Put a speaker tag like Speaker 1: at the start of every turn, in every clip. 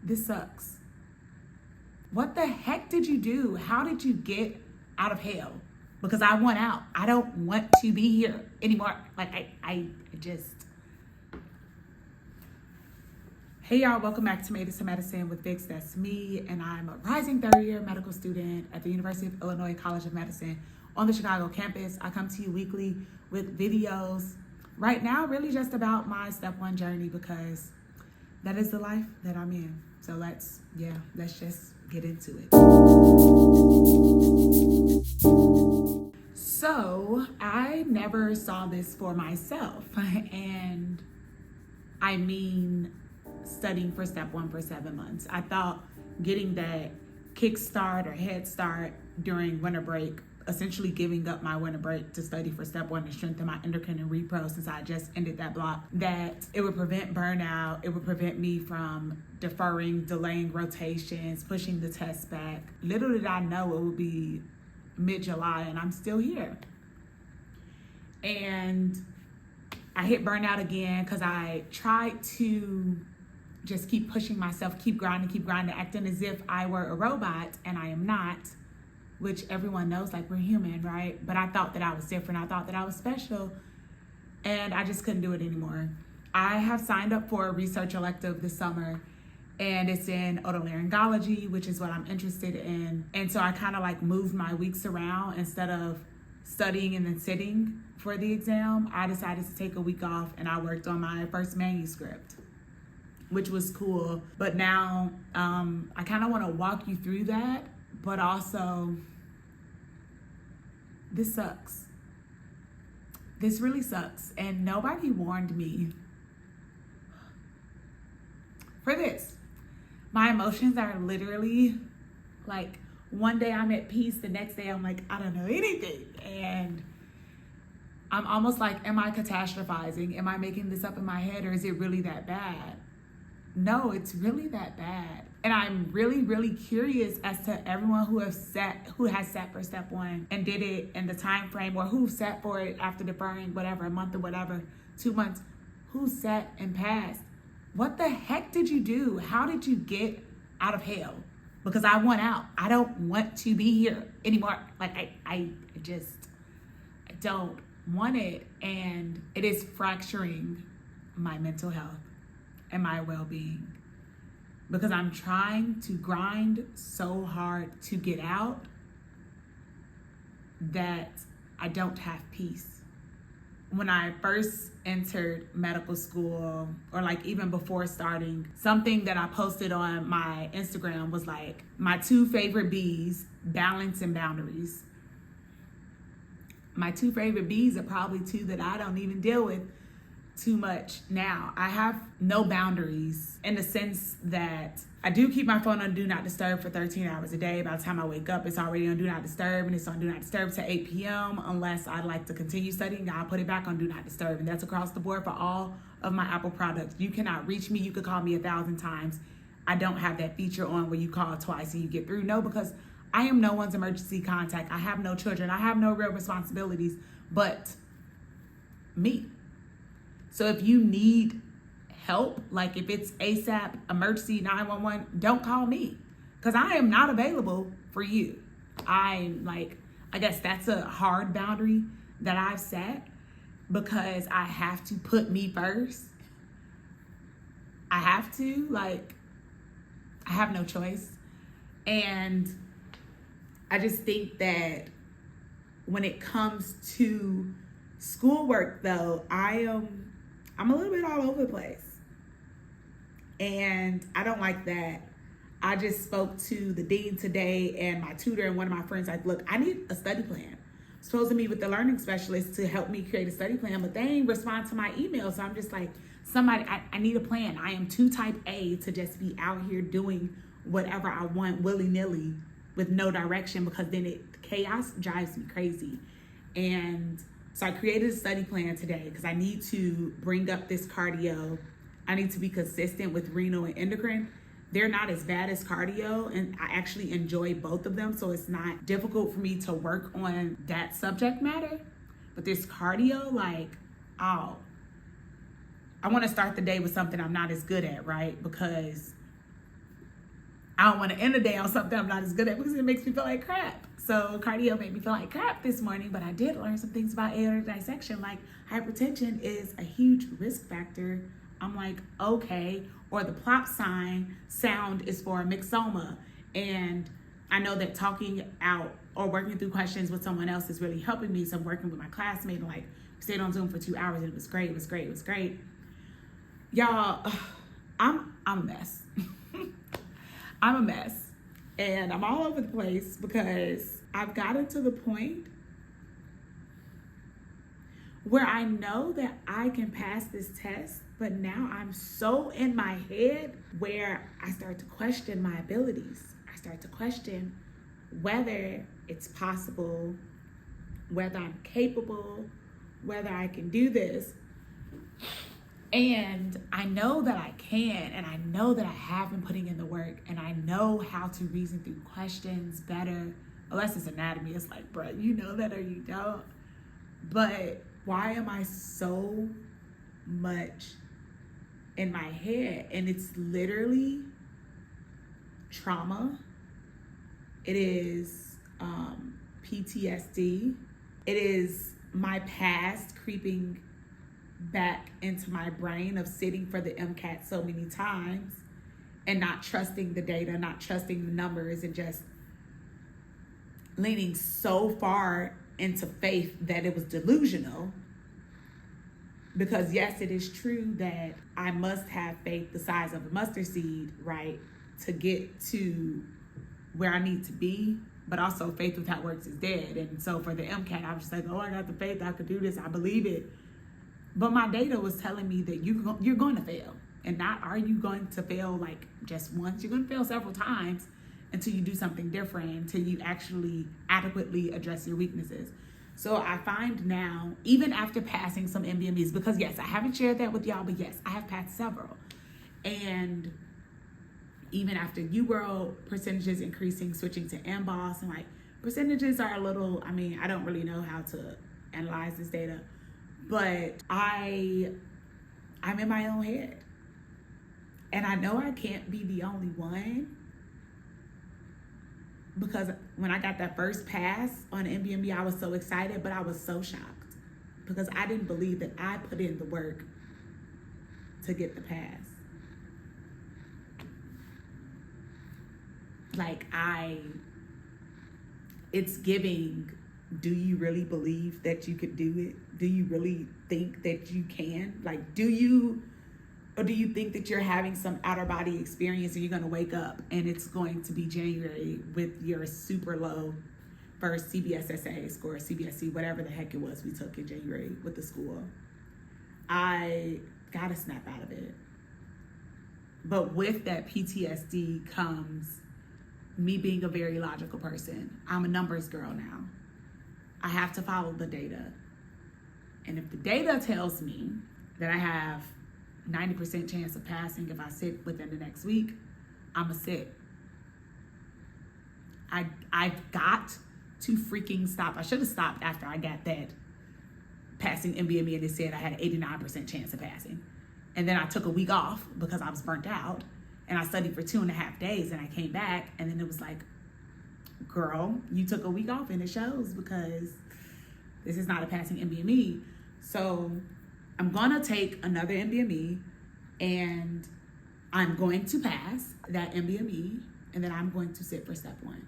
Speaker 1: this sucks. What the heck did you do? How did you get out of hell? Because I want out. I don't want to be here anymore. Like, I just... Hey y'all, welcome back to Madeittomedicine with Vix. That's me, and I'm a rising third-year medical student at the University of Illinois College of Medicine on the Chicago campus. I come to you weekly with videos right now, really just about my step one journey, because that is the life that I'm in. So let's just get into it. So I never saw this for myself, and I mean studying for step one for 7 months. I thought getting that kickstart or head start during winter break, essentially giving up my winter break to study for step one to strengthen my endocrine and repro since I just ended that block, that it would prevent burnout, it would prevent me from deferring, delaying rotations, pushing the test back. Little did I know it would be mid-July and I'm still here. And I hit burnout again because I tried to just keep pushing myself, keep grinding, acting as if I were a robot, and I am not, which everyone knows, like, we're human, right? But I thought that I was different. I thought that I was special, and I just couldn't do it anymore. I have signed up for a research elective this summer, and it's in otolaryngology, which is what I'm interested in. And so I kind of like moved my weeks around. Instead of studying and then sitting for the exam, I decided to take a week off, and I worked on my first manuscript, which was cool. But now I kind of want to walk you through that, but also this sucks. This really sucks, and nobody warned me for this. My emotions are literally like, one day I'm at peace, the next day I'm like, I don't know anything. And I'm almost like, am I catastrophizing? Am I making this up in my head, or is it really that bad? No, it's really that bad. And I'm really, really curious as to everyone who has sat for step one and did it in the time frame, or who sat for it after deferring whatever, a month or whatever, 2 months, who sat and passed. What the heck did you do? How did you get out of hell? Because I want out. I don't want to be here anymore. Like, I don't want it. And it is fracturing my mental health and my well-being, because I'm trying to grind so hard to get out that I don't have peace. When I first entered medical school, or like even before starting, something that I posted on my Instagram was like, my 2 favorite B's, balance and boundaries. My 2 favorite B's are probably 2 that I don't even deal with too much now. I have no boundaries, in the sense that I do keep my phone on do not disturb for 13 hours a day. By the time I wake up, it's already on do not disturb, and it's on do not disturb to 8 p.m. Unless I'd like to continue studying, I'll put it back on do not disturb. And that's across the board for all of my Apple products. You cannot reach me. You could call me 1,000 times. I don't have that feature on where you call twice and you get through. No, because I am no one's emergency contact. I have no children. I have no real responsibilities but me. So if you need help, like if it's ASAP, emergency, 911, don't call me, because I am not available for you. I guess that's a hard boundary that I've set, because I have to put me first. I have to, I have no choice. And I just think that when it comes to schoolwork, though, I'm a little bit all over the place, and I don't like that. I just spoke to the dean today and my tutor and one of my friends, like, look, I need a study plan. I'm supposed to meet with the learning specialist to help me create a study plan, but they ain't respond to my email. So I'm just like, I need a plan. I am too type A to just be out here doing whatever I want willy-nilly with no direction, because then chaos drives me crazy. And so I created a study plan today because I need to bring up this cardio. I need to be consistent with renal and endocrine. They're not as bad as cardio, and I actually enjoy both of them, so it's not difficult for me to work on that subject matter. But this cardio, I want to start the day with something I'm not as good at, right? Because I don't want to end the day on something I'm not as good at because it makes me feel like crap. So cardio made me feel like crap this morning, but I did learn some things about aortic dissection, like hypertension is a huge risk factor. I'm like, okay, or the plop sign sound is for a myxoma. And I know that talking out or working through questions with someone else is really helping me. So I'm working with my classmate and like stayed on Zoom for 2 hours and it was great, it was great, it was great. Y'all, I'm a mess. I'm a mess. And I'm all over the place because I've gotten to the point where I know that I can pass this test, but now I'm so in my head where I start to question my abilities. I start to question whether it's possible, whether I'm capable, whether I can do this. And I know that I can, and I know that I have been putting in the work, and I know how to reason through questions better. Unless it's anatomy, it's like, bro, you know that or you don't. But why am I so much in my head? And it's literally trauma. It is PTSD. It is my past creeping back into my brain of sitting for the MCAT so many times and not trusting the data, not trusting the numbers, and just leaning so far into faith that it was delusional. Because yes, it is true that I must have faith the size of a mustard seed, right, to get to where I need to be. But also faith without works is dead. And so for the MCAT, I was just like, oh, I got the faith, I could do this, I believe it. But my data was telling me that you're going to fail. And not are you going to fail like just once, you're going to fail several times until you do something different, until you actually adequately address your weaknesses. So I find now, even after passing some MBMEs, because yes, I haven't shared that with y'all, but yes, I have passed several. And even after UWorld percentages increasing, switching to MBOSS, and like percentages are a little, I mean, I don't really know how to analyze this data, but I'm in my own head. And I know I can't be the only one, because when I got that first pass on MBME, I was so excited, but I was so shocked because I didn't believe that I put in the work to get the pass. Like it's giving, do you really believe that you could do it? Do you really think that you can? Like, or do you think that you're having some outer body experience and you're gonna wake up and it's going to be January with your super low first CBSSA score, CBSC, whatever the heck it was we took in January with the school? I gotta snap out of it. But with that PTSD comes me being a very logical person. I'm a numbers girl now. I have to follow the data. And if the data tells me that I have 90% chance of passing if I sit within the next week, I'ma sit. I've got to freaking stop. I should have stopped after I got that passing MBME and it said I had an 89% chance of passing. And then I took a week off because I was burnt out, and I studied for 2.5 days, and I came back, and then it was like, girl, you took a week off and it shows, because this is not a passing MBME. So I'm gonna take another MBME and I'm going to pass that MBME, and then I'm going to sit for step 1.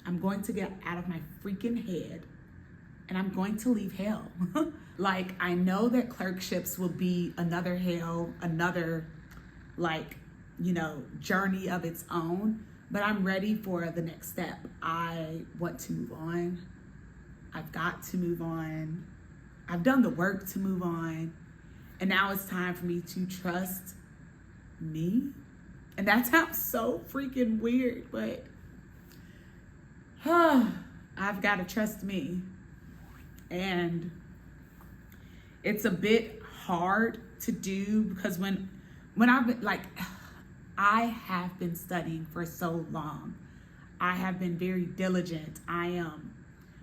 Speaker 1: I'm going to get out of my freaking head and I'm going to leave hell. Like, I know that clerkships will be another hell, another journey of its own, but I'm ready for the next step. I want to move on. I've got to move on. I've done the work to move on. And now it's time for me to trust me. And that sounds so freaking weird, but I've got to trust me. And it's a bit hard to do because when I've been I have been studying for so long. I have been very diligent.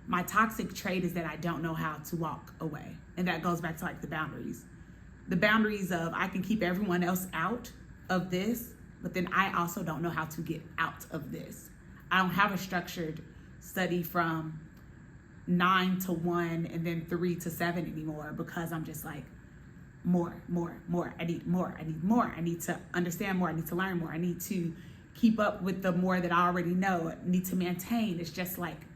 Speaker 1: My toxic trait is that I don't know how to walk away. And that goes back to the boundaries. The boundaries of I can keep everyone else out of this, but then I also don't know how to get out of this. I don't have a structured study from 9 to 1 and then 3 to 7 anymore, because I'm just like, more. I need more. I need to understand more. I need to learn more. I need to keep up with the more that I already know. I need to maintain. It's just like,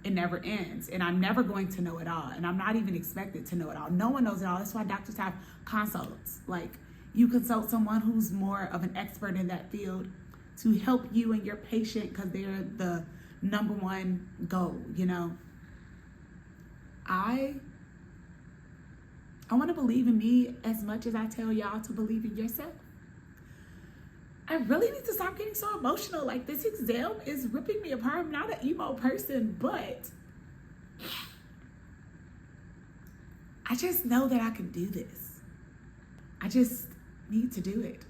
Speaker 1: it never ends. And I'm never going to know it all. And I'm not even expected to know it all. No one knows it all. That's why doctors have consults. Like, you consult someone who's more of an expert in that field to help you and your patient, because they're the number one goal, you know. I want to believe in me as much as I tell y'all to believe in yourself. I really need to stop getting so emotional. Like, this exam is ripping me apart. I'm not an emo person, but I just know that I can do this. I just need to do it.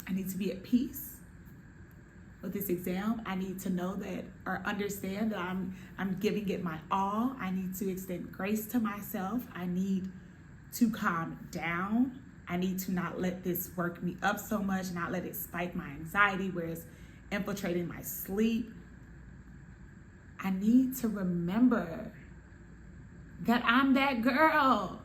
Speaker 1: I need to be at peace with this exam. I need to know that, or understand that I'm giving it my all. I need to extend grace to myself. I need to calm down. I need to not let this work me up so much, not let it spike my anxiety where it's infiltrating my sleep. I need to remember that I'm that girl.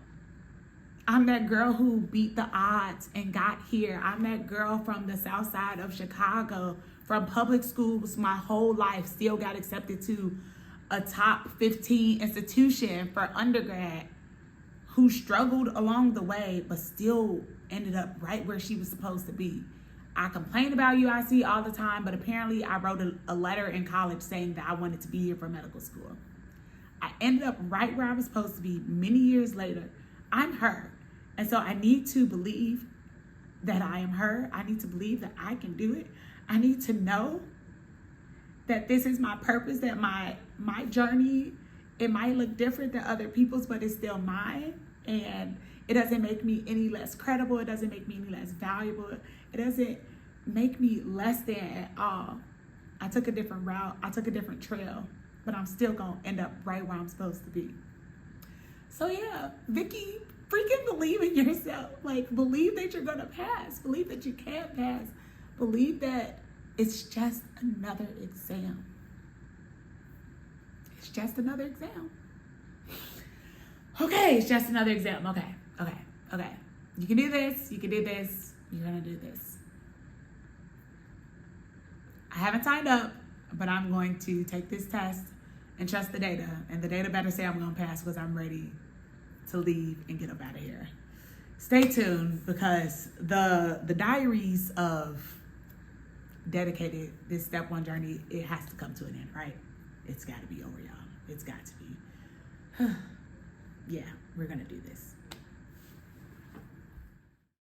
Speaker 1: I'm that girl who beat the odds and got here. I'm that girl from the south side of Chicago, from public schools my whole life, still got accepted to a top 15 institution for undergrad, who struggled along the way, but still ended up right where she was supposed to be. I complain about UIC all the time, but apparently I wrote a letter in college saying that I wanted to be here for medical school. I ended up right where I was supposed to be many years later. I'm her. And so I need to believe that I am her. I need to believe that I can do it. I need to know that this is my purpose, that my journey, it might look different than other people's, but it's still mine. And it doesn't make me any less credible. It doesn't make me any less valuable. It doesn't make me less than at all. I took a different route. I took a different trail, but I'm still going to end up right where I'm supposed to be. So yeah, Vicky, freaking believe in yourself. Like, believe that you're going to pass. Believe that you can pass. Believe that it's just another exam. It's just another exam. Okay, it's just another exam. Okay. You can do this. You can do this. You're going to do this. I haven't signed up, but I'm going to take this test and trust the data. And the data better say I'm going to pass, because I'm ready to leave and get up out of here. Stay tuned, because the diaries of dedicated this step 1 journey, it has to come to an end, right? It's got to be over, y'all. It's got to be. Yeah, we're going to do this.